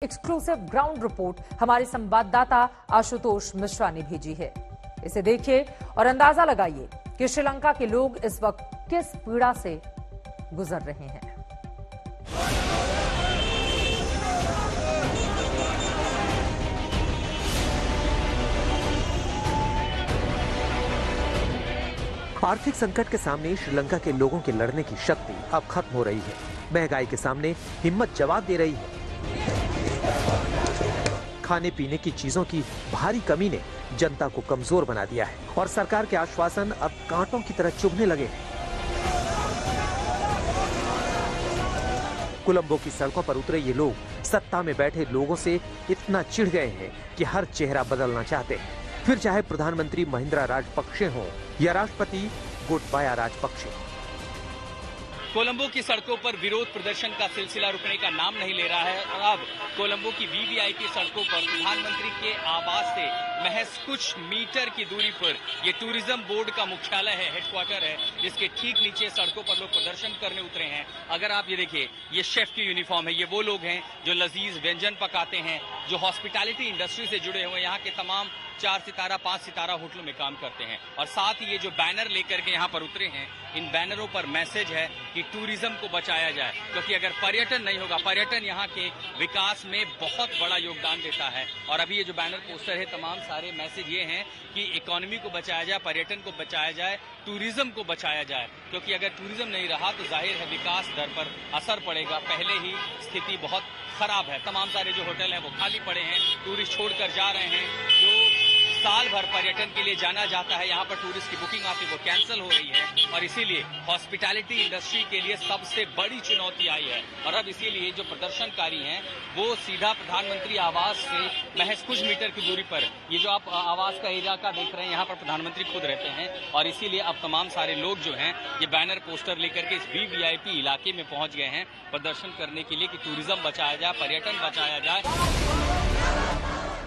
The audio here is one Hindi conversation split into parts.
एक्सक्लूसिव ग्राउंड रिपोर्ट हमारे संवाददाता आशुतोष मिश्रा ने भेजी है। इसे देखिए और अंदाजा लगाइए कि श्रीलंका के लोग इस वक्त किस पीड़ा से गुजर रहे हैं। आर्थिक संकट के सामने श्रीलंका के लोगों की लड़ने की शक्ति अब खत्म हो रही है। महंगाई के सामने हिम्मत जवाब दे रही है। खाने पीने की चीजों की भारी कमी ने जनता को कमजोर बना दिया है और सरकार के आश्वासन अब कांटों की तरह चुभने लगे हैं। कोलंबो की सड़कों पर उतरे ये लोग सत्ता में बैठे लोगों से इतना चिढ़ गए हैं कि हर चेहरा बदलना चाहते हैं, फिर चाहे प्रधानमंत्री महिंद्रा राजपक्षे हों या राष्ट्रपति गोटबाया राजपक्षे। कोलंबो की सड़कों पर विरोध प्रदर्शन का सिलसिला रुकने का नाम नहीं ले रहा है और अब कोलंबो की वीवीआईपी सड़कों पर प्रधानमंत्री के आवास से महज कुछ मीटर की दूरी पर ये टूरिज्म बोर्ड का मुख्यालय है, हेडक्वार्टर है, जिसके ठीक नीचे सड़कों पर लोग प्रदर्शन करने उतरे हैं। अगर आप ये देखिए, ये शेफ की यूनिफॉर्म है, ये वो लोग हैं जो लजीज व्यंजन पकाते हैं, जो हॉस्पिटैलिटी इंडस्ट्री से जुड़े हुए यहाँ के तमाम 4 सितारा 5 सितारा होटलों में काम करते हैं। और साथ ही ये जो बैनर लेकर के यहाँ पर उतरे हैं, इन बैनरों पर मैसेज है कि टूरिज्म को बचाया जाए, क्योंकि अगर पर्यटन नहीं होगा, पर्यटन यहाँ के विकास में बहुत बड़ा योगदान देता है। और अभी ये जो बैनर पोस्टर है, तमाम सारे मैसेज ये हैं कि इकोनॉमी को बचाया जाए, पर्यटन को बचाया जाए, टूरिज्म को बचाया जाए, क्योंकि अगर टूरिज्म नहीं रहा तो जाहिर है विकास दर पर असर पड़ेगा। पहले ही स्थिति बहुत खराब है, तमाम सारे जो होटल हैं वो खाली पड़े हैं, टूरिस्ट छोड़कर जा रहे हैं। जो साल भर पर्यटन के लिए जाना जाता है, यहाँ पर टूरिस्ट की बुकिंग आती है, वो कैंसिल हो रही है और इसीलिए हॉस्पिटैलिटी इंडस्ट्री के लिए सबसे बड़ी चुनौती आई है। और अब इसीलिए जो प्रदर्शनकारी हैं वो सीधा प्रधानमंत्री आवास से महज कुछ मीटर की दूरी पर, ये जो आप आवास का इलाका देख रहे हैं, यहाँ पर प्रधानमंत्री खुद रहते हैं और इसीलिए अब तमाम सारे लोग जो हैं ये बैनर पोस्टर लेकर के इस वीवीआईपी इलाके में पहुंच गए हैं प्रदर्शन करने के लिए कि टूरिज्म बचाया जाए, पर्यटन बचाया जाए।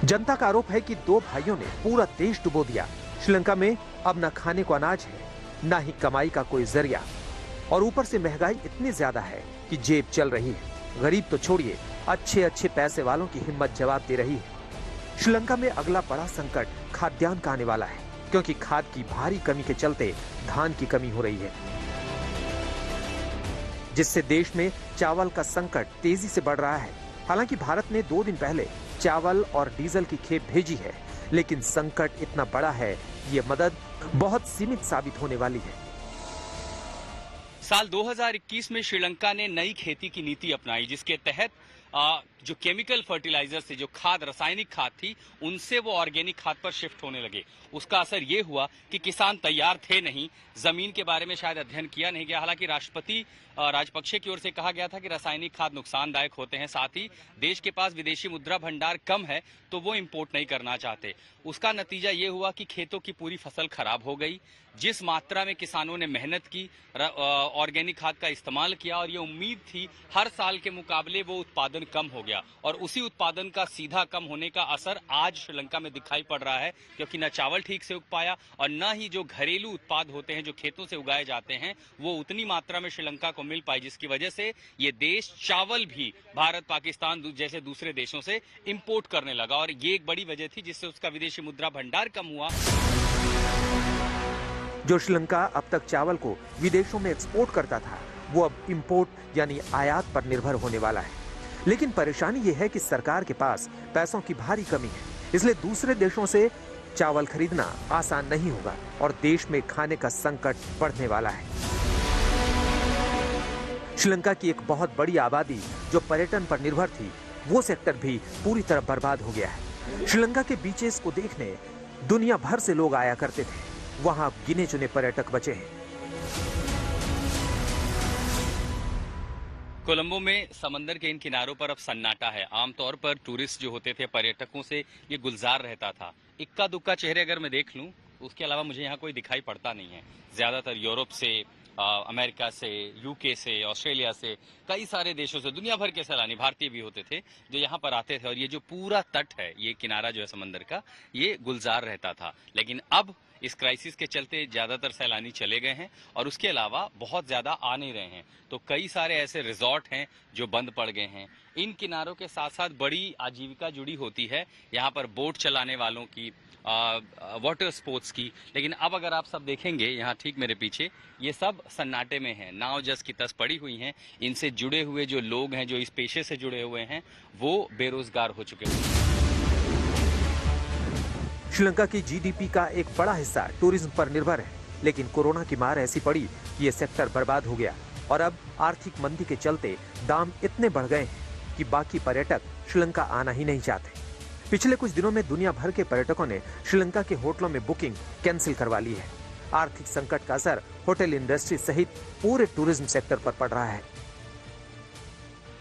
जनता का आरोप है कि दो भाइयों ने पूरा देश डुबो दिया। श्रीलंका में अब न खाने को अनाज है, न ही कमाई का कोई जरिया, और ऊपर से महंगाई इतनी ज्यादा है कि जेब चल रही है। गरीब तो छोड़िए, अच्छे अच्छे पैसे वालों की हिम्मत जवाब दे रही है। श्रीलंका में अगला बड़ा संकट खाद्यान्न का आने वाला है, क्योंकि खाद की भारी कमी के चलते धान की कमी हो रही है, जिससे देश में चावल का संकट तेजी से बढ़ रहा है। हालांकि भारत ने 2 दिन पहले चावल और डीजल की खेप भेजी है, लेकिन संकट इतना बड़ा है, ये मदद बहुत सीमित साबित होने वाली है। साल 2021 में श्रीलंका ने नई खेती की नीति अपनाई, जिसके तहत जो केमिकल फर्टिलाइजर से, जो खाद, रासायनिक खाद थी, उनसे वो ऑर्गेनिक खाद पर शिफ्ट होने लगे। उसका असर ये हुआ कि किसान तैयार थे नहीं, जमीन के बारे में शायद अध्ययन किया नहीं गया। हालांकि राष्ट्रपति राजपक्षे की ओर से कहा गया था कि रासायनिक खाद नुकसानदायक होते हैं, साथ ही देश के पास विदेशी मुद्रा भंडार कम है तो वो इंपोर्ट नहीं करना चाहते। उसका नतीजा ये हुआ कि खेतों की पूरी फसल खराब हो गई। जिस मात्रा में किसानों ने मेहनत की, ऑर्गेनिक खाद का इस्तेमाल किया और ये उम्मीद थी हर साल के मुकाबले वो उत्पादन कम हो गया, और उसी उत्पादन का सीधा कम होने का असर आज श्रीलंका में दिखाई पड़ रहा है, क्योंकि न चावल ठीक से उग पाया और न ही जो घरेलू उत्पाद होते हैं, जो खेतों से उगाए जाते हैं, वो उतनी मात्रा में श्रीलंका को मिल पाई, जिसकी वजह से ये देश चावल भी भारत, पाकिस्तान जैसे दूसरे देशों से इंपोर्ट करने लगा, और ये एक बड़ी वजह थी जिससे उसका विदेशी मुद्रा भंडार कम हुआ। जो श्रीलंका अब तक चावल को विदेशों में एक्सपोर्ट करता था, वो अब इंपोर्ट यानी आयात पर निर्भर होने वाला है। लेकिन परेशानी ये है कि सरकार के पास पैसों की भारी कमी है, इसलिए दूसरे देशों से चावल खरीदना आसान नहीं होगा और देश में खाने का संकट बढ़ने वाला है। श्रीलंका की एक बहुत बड़ी आबादी जो पर्यटन पर निर्भर थी, वो सेक्टर भी पूरी तरह बर्बाद हो गया है। श्रीलंका के बीचेस को देखने दुनिया भर से लोग आया करते थे, वहां गिने चुने पर्यटक बचे हैं। कोलंबो में समंदर के इन किनारों पर अब सन्नाटा है। आमतौर पर टूरिस्ट जो होते थे, पर्यटकों से ये गुलजार रहता था। इक्का दुक्का चेहरे अगर मैं देख लूं, उसके अलावा मुझे यहाँ कोई दिखाई पड़ता नहीं है। ज्यादातर यूरोप से, अमेरिका से, यूके से, ऑस्ट्रेलिया से, कई सारे देशों से, दुनिया भर के सैलानी, भारतीय भी होते थे जो यहाँ पर आते थे, और ये जो पूरा तट है, ये किनारा जो है समंदर का, ये गुलजार रहता था। लेकिन अब इस क्राइसिस के चलते ज्यादातर सैलानी चले गए हैं और उसके अलावा बहुत ज्यादा आ नहीं रहे हैं। तो कई सारे ऐसे रिजॉर्ट हैं जो बंद पड़ गए हैं। इन किनारों के साथ साथ बड़ी आजीविका जुड़ी होती है यहाँ पर बोट चलाने वालों की, वाटर स्पोर्ट्स की। लेकिन अब अगर आप सब देखेंगे यहाँ ठीक मेरे पीछे, ये सब सन्नाटे में है, नाव जस की तस पड़ी हुई हैं। इनसे जुड़े हुए जो लोग हैं, जो इस पेशे से जुड़े हुए हैं, वो बेरोजगार हो चुके हैं। श्रीलंका की जीडीपी का एक बड़ा हिस्सा टूरिज्म पर निर्भर है, लेकिन कोरोना की मार ऐसी पड़ी कि ये सेक्टर बर्बाद हो गया और अब आर्थिक मंदी के चलते दाम इतने बढ़ गए हैं कि बाकी पर्यटक श्रीलंका आना ही नहीं चाहते। पिछले कुछ दिनों में दुनिया भर के पर्यटकों ने श्रीलंका के होटलों में बुकिंग कैंसिल करवा ली है। आर्थिक संकट का असर होटल इंडस्ट्री सहित पूरे टूरिज्म सेक्टर पर पड़ रहा है।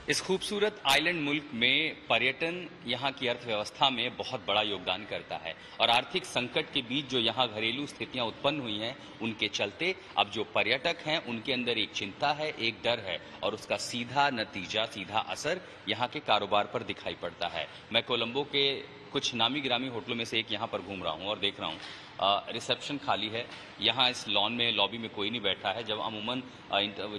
इस खूबसूरत आइलैंड मुल्क में पर्यटन यहाँ की अर्थव्यवस्था में बहुत बड़ा योगदान करता है और आर्थिक संकट के बीच जो यहाँ घरेलू स्थितियां उत्पन्न हुई हैं, उनके चलते अब जो पर्यटक हैं उनके अंदर एक चिंता है, एक डर है और उसका सीधा नतीजा, सीधा असर यहाँ के कारोबार पर दिखाई पड़ता है। मैं कोलंबो के कुछ नामी गिरामी होटलों में से एक यहाँ पर घूम रहा हूँ और देख रहा हूँ रिसेप्शन खाली है। यहाँ इस लॉन में, लॉबी में कोई नहीं बैठा है। जब अमूमन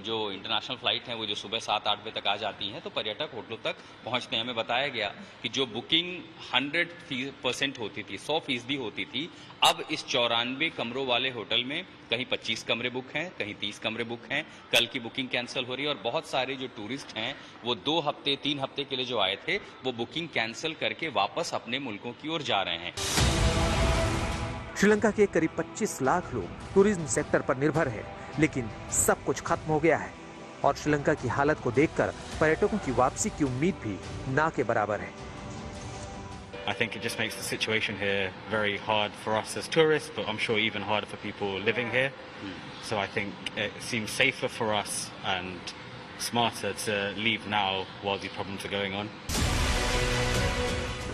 जो इंटरनेशनल फ्लाइट हैं वो जो सुबह 7-8 बजे तक आ जाती हैं तो पर्यटक होटलों तक पहुँचते हैं। हमें बताया गया कि जो बुकिंग 100% होती थी, 100% होती थी, अब इस 94 कमरों वाले होटल में कहीं 25 कमरे बुक हैं, कहीं 30 कमरे बुक हैं। कल की बुकिंग कैंसिल हो रही है और बहुत सारे जो टूरिस्ट हैं वो 2 हफ्ते 3 हफ्ते के लिए जो आए थे वो बुकिंग कैंसिल करके वापस अपने मुल्कों की ओर जा रहे हैं। श्रीलंका के करीब 25 लाख लोग टूरिज्म सेक्टर पर निर्भर है, लेकिन सब कुछ खत्म हो गया है और श्रीलंका की हालत को देखकर पर्यटकों की वापसी की उम्मीद भी ना के बराबर है। I think it just makes the situation here very hard for us as tourists, but I'm sure even harder for people living here. So I think it seems safer for us and smarter to leave now while these problems are going on.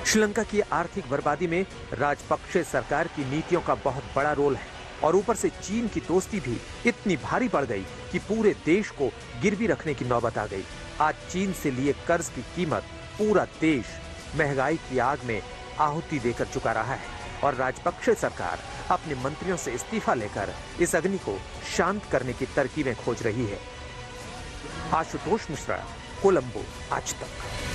Sri Lanka की आर्थिक बर्बादी में राजपक्षे सरकार की नीतियों का बहुत बड़ा रोल है और ऊपर से चीन की दोस्ती भी इतनी भारी पड़ गई कि पूरे देश को गिरवी रखने की नौबत आ गई। आज चीन से लिए कर्ज की कीमत पूरा देश महंगाई की आग में आहुति देकर चुका रहा है और राजपक्षे सरकार अपने मंत्रियों से इस्तीफा लेकर इस अग्नि को शांत करने की तरकीबें खोज रही है। आशुतोष मिश्रा, कोलंबो, आज तक।